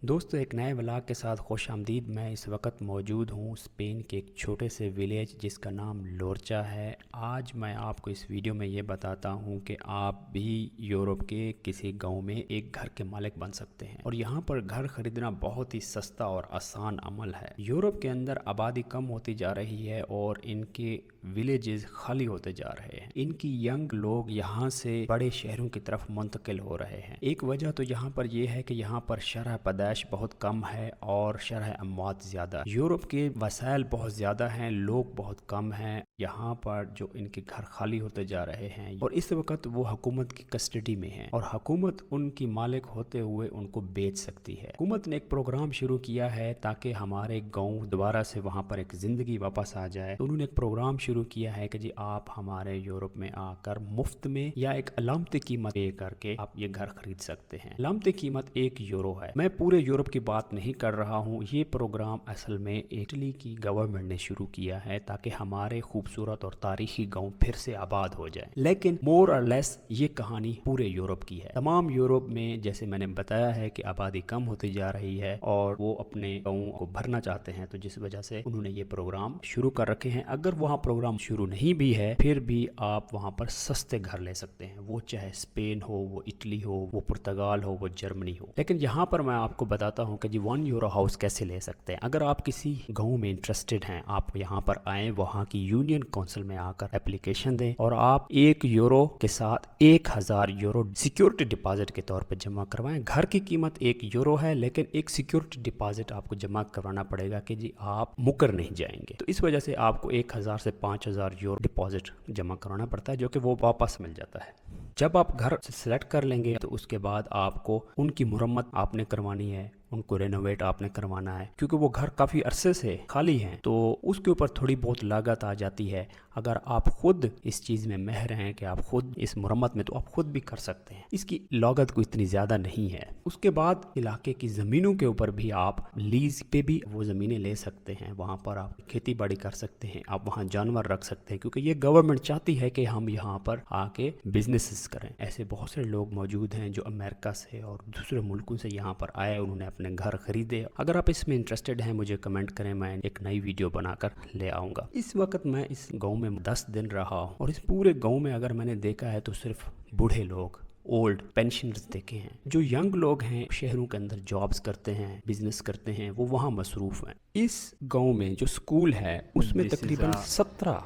दोस्तों, एक नए व्लॉग के साथ खुश आमदीद। मैं इस वक्त मौजूद हूँ स्पेन के एक छोटे से विलेज जिसका नाम लोरचा है। आज मैं आपको इस वीडियो में ये बताता हूँ कि आप भी यूरोप के किसी गांव में एक घर के मालिक बन सकते हैं और यहाँ पर घर खरीदना बहुत ही सस्ता और आसान अमल है। यूरोप के अंदर आबादी कम होती जा रही है और इनके विलेजेस खाली होते जा रहे हैं। इनकी यंग लोग यहाँ से बड़े शहरों की तरफ मुंतकिल हो रहे हैं। एक वजह तो यहाँ पर यह है कि यहाँ पर शरह पैदाइश बहुत कम है और शरह अमवात ज़्यादा। यूरोप के वसाइल बहुत ज़्यादा हैं, लोग बहुत कम हैं। यहाँ पर जो इनके घर खाली होते जा रहे हैं और इस वक्त वो हुकूमत की कस्टडी में है और हुकूमत उनकी मालिक होते हुए उनको बेच सकती है। हुकूमत ने एक प्रोग्राम शुरू किया है ताकि हमारे गाँव दोबारा से वहाँ पर एक ज़िंदगी वापस आ जाए। तो उन्होंने एक प्रोग्राम शुरू किया है कि जी आप हमारे यूरोप में आकर मुफ्त में या एक अलामती कीमत पे करके आप ये घर खरीद सकते हैं। अलामती कीमत €1 है। मैं पूरे यूरोप की बात नहीं कर रहा हूँ। ये प्रोग्राम असल में इटली की गवर्नमेंट ने शुरू किया है ताकि हमारे खूबसूरत और तारीखी गाँव फिर से आबाद हो जाए। लेकिन मोर और लेस ये कहानी पूरे यूरोप की है। तमाम यूरोप में जैसे मैंने बताया है कि आबादी कम होती जा रही है और वो अपने गाँव को भरना चाहते हैं, तो जिस वजह से उन्होंने ये प्रोग्राम शुरू कर रखे हैं। अगर वहाँ प्रोग्राम शुरू नहीं भी है फिर भी आप वहाँ पर सस्ते घर ले सकते हैं, वो चाहे स्पेन हो, वो इटली हो, वो पुर्तगाल हो, वो जर्मनी हो। लेकिन यहाँ पर मैं आपको बताता हूँ कि जी €1 हाउस कैसे ले सकते हैं। अगर आप किसी गाँव में इंटरेस्टेड हैं, आप यहाँ पर आएँ, वहाँ की यूनियन काउंसिल में आकर एप्लीकेशन दें और आप €1 के साथ €1000 सिक्योरिटी डिपॉजिट के तौर पर जमा करवाएं। घर की कीमत €1 है, लेकिन एक सिक्योरिटी डिपॉजिट आपको जमा करवाना पड़ेगा कि जी आप मुकर नहीं जाएंगे। तो इस वजह से आपको 1000 से €5000 डिपॉजिट जमा कराना पड़ता है, जो कि वो वापस मिल जाता है। जब आप घर सेलेक्ट कर लेंगे तो उसके बाद आपको उनकी मुरम्मत आपने करवानी है, उनको रेनोवेट आपने करवाना है, क्योंकि वो घर काफ़ी अरसे से खाली हैं, तो उसके ऊपर थोड़ी बहुत लागत आ जाती है। अगर आप खुद इस चीज़ में माहिर हैं कि आप खुद इस मुरम्मत में, तो आप खुद भी कर सकते हैं। इसकी लागत कोई इतनी ज़्यादा नहीं है। उसके बाद इलाके की ज़मीनों के ऊपर भी आप लीज पे भी वो ज़मीनें ले सकते हैं। वहाँ पर आप खेती बाड़ी कर सकते हैं, आप वहाँ जानवर रख सकते हैं, क्योंकि ये गवर्नमेंट चाहती है कि हम यहाँ पर आके बिजनेसेस करें। ऐसे बहुत से लोग मौजूद हैं जो अमेरिका से और दूसरे मुल्कों से यहाँ पर आए, उन्होंने अपने घर खरीदे। अगर आप इसमें इंटरेस्टेड हैं मुझे कमेंट करें, मैं एक नई वीडियो बनाकर ले आऊँगा। इस वक्त मैं इस गाँव में 10 दिन रहा हूँ और इस पूरे गाँव में अगर मैंने देखा है तो सिर्फ बूढ़े लोग, ओल्ड पेंशनर्स देखे हैं। जो यंग लोग हैं शहरों के अंदर जॉब्स करते हैं, बिजनेस करते हैं, वो वहाँ मसरूफ़ हैं। इस गांव में जो स्कूल है उसमें तकरीबन 17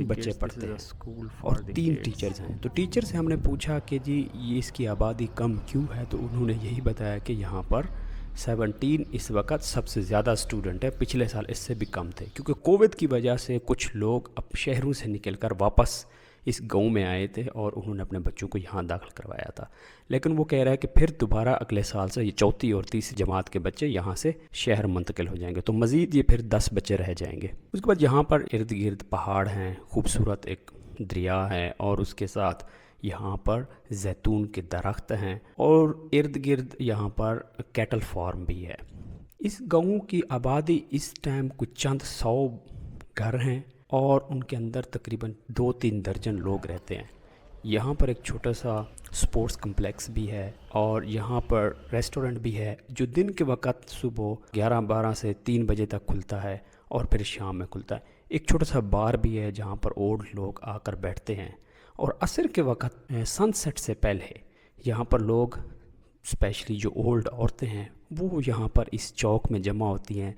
बच्चे पढ़ते हैं और 3 टीचर्स हैं। तो टीचर से हमने पूछा कि जी ये इसकी आबादी कम क्यों है, तो उन्होंने यही बताया कि यहाँ पर 17 इस वक्त सबसे ज़्यादा स्टूडेंट है। पिछले साल इससे भी कम थे, क्योंकि कोविड की वजह से कुछ लोग अब शहरों से निकलकर वापस इस गांव में आए थे और उन्होंने अपने बच्चों को यहाँ दाखिल करवाया था। लेकिन वो कह रहा है कि फिर दोबारा अगले साल से ये चौथी और तीसरी जमात के बच्चे यहाँ से शहर मुंतकिल हो जाएंगे, तो मज़ीद ये फिर 10 बच्चे रह जाएंगे। उसके बाद यहाँ पर इर्द गिर्द पहाड़ हैं, खूबसूरत एक दरिया है और उसके साथ यहाँ पर जैतून के दरख्त हैं और इर्द गिर्द यहाँ पर कैटल फार्म भी है। इस गाँव की आबादी इस टाइम कुछ चंद 100 घर हैं और उनके अंदर तकरीबन 2-3 दर्जन लोग रहते हैं। यहाँ पर एक छोटा सा स्पोर्ट्स कम्प्लेक्स भी है और यहाँ पर रेस्टोरेंट भी है, जो दिन के वक्त सुबह 11-12 से 3 बजे तक खुलता है और फिर शाम में खुलता है। एक छोटा सा बार भी है जहाँ पर ओल्ड लोग आकर बैठते हैं और असर के वक्त सनसेट से पहले यहाँ पर लोग, स्पेशली जो ओल्ड औरतें हैं, वो यहाँ पर इस चौक में जमा होती हैं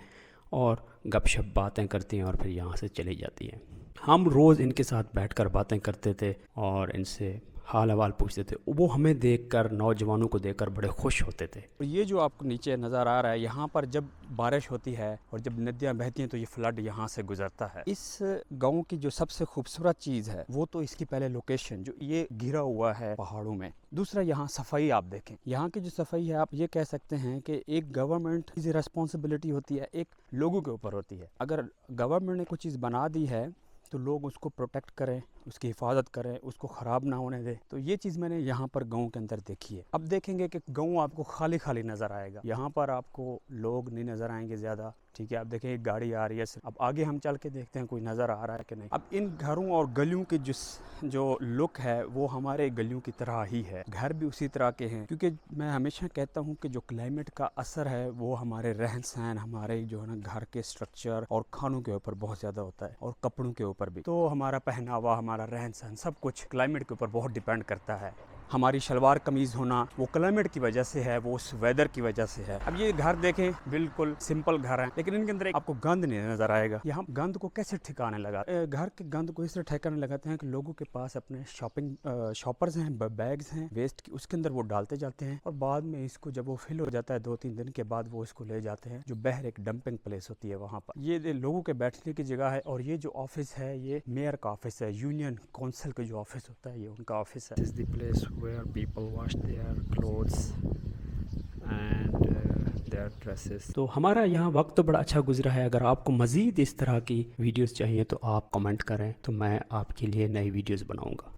और गपशप बातें करती हैं और फिर यहाँ से चली जाती हैं। हम रोज़ इनके साथ बैठकर बातें करते थे और इनसे हाल अहवाल पूछते थे। वो हमें देखकर, नौजवानों को देखकर बड़े खुश होते थे। ये जो आपको नीचे नज़र आ रहा है, यहाँ पर जब बारिश होती है और जब नदियाँ बहती हैं तो ये फ्लड यहाँ से गुजरता है। इस गांव की जो सबसे खूबसूरत चीज़ है वो तो इसकी पहले लोकेशन, जो ये घिरा हुआ है पहाड़ों में। दूसरा, यहाँ सफाई आप देखें। यहाँ की जो सफाई है, आप ये कह सकते हैं कि एक गवर्नमेंट की रिस्पॉन्सिबिलिटी होती है, एक लोगों के ऊपर होती है। अगर गवर्नमेंट ने कोई चीज़ बना दी है तो लोग उसको प्रोटेक्ट करें, اس کی حفاظت کریں, اس کو خراب نہ ہونے دیں. تو یہ چیز میں نے یہاں پر گاؤں کے اندر دیکھی ہے. اب دیکھیں گے کہ گاؤں آپ کو خالی خالی نظر آئے گا, یہاں پر آپ کو لوگ نہیں نظر آئیں گے زیادہ. ٹھیک ہے, اب دیکھیں ایک گاڑی آ رہی ہے. اب آگے ہم چل کے دیکھتے ہیں کوئی نظر آ رہا ہے کہ نہیں. اب ان گھروں اور گلیوں کی جو لک ہے وہ ہمارے گلیوں کی طرح ہی ہے, گھر بھی اسی طرح کے ہیں. کیونکہ میں ہمیشہ کہتا ہوں کہ جو کلائمیٹ کا اثر ہے وہ ہمارے رہن سہن, ہمارے جو ہے نا گھر کے سٹرکچر اور کھانوں کے اوپر بہت زیادہ ہوتا ہے, اور کپڑوں کے اوپر بھی. تو ہمارا پہناوا, ہمارا رہن سہن, سب کچھ کلائمیٹ کے اوپر بہت ڈیپینڈ کرتا ہے. ہماری شلوار قمیض ہونا وہ کلائمیٹ کی وجہ سے ہے, وہ اس ویدر کی وجہ سے ہے. اب یہ گھر دیکھیں بالکل سمپل گھر ہیں, لیکن ان کے اندر آپ کو گند نہیں نظر آئے گا. یہاں گند کو کیسے ٹھکانے لگا, گھر کے گند کو اس طرح ٹھکانے لگاتے ہیں کہ لوگوں کے پاس اپنے شاپرز ہیں, بیگز ہیں ویسٹ کی, اس کے اندر وہ ڈالتے جاتے ہیں, اور بعد میں اس کو جب وہ فل ہو جاتا ہے 2-3 دن کے بعد وہ اس کو لے جاتے ہیں جو باہر ایک ڈمپنگ پلیس ہوتی ہے وہاں پر. یہ لوگوں کے بیٹھنے کی جگہ ہے, اور یہ جو آفس ہے یہ میئر کا آفس ہے, یونین کونسل کا جو آفس ہوتا ہے یہ ان کا آفس ہے. This is the place where people wash their clothes and their dresses. تو ہمارا یہاں وقت تو بڑا اچھا گزرا ہے. اگر آپ کو مزید اس طرح کی ویڈیوز چاہیے تو آپ کمنٹ کریں, تو میں آپ کے لیے نئی ویڈیوز بناؤں گا.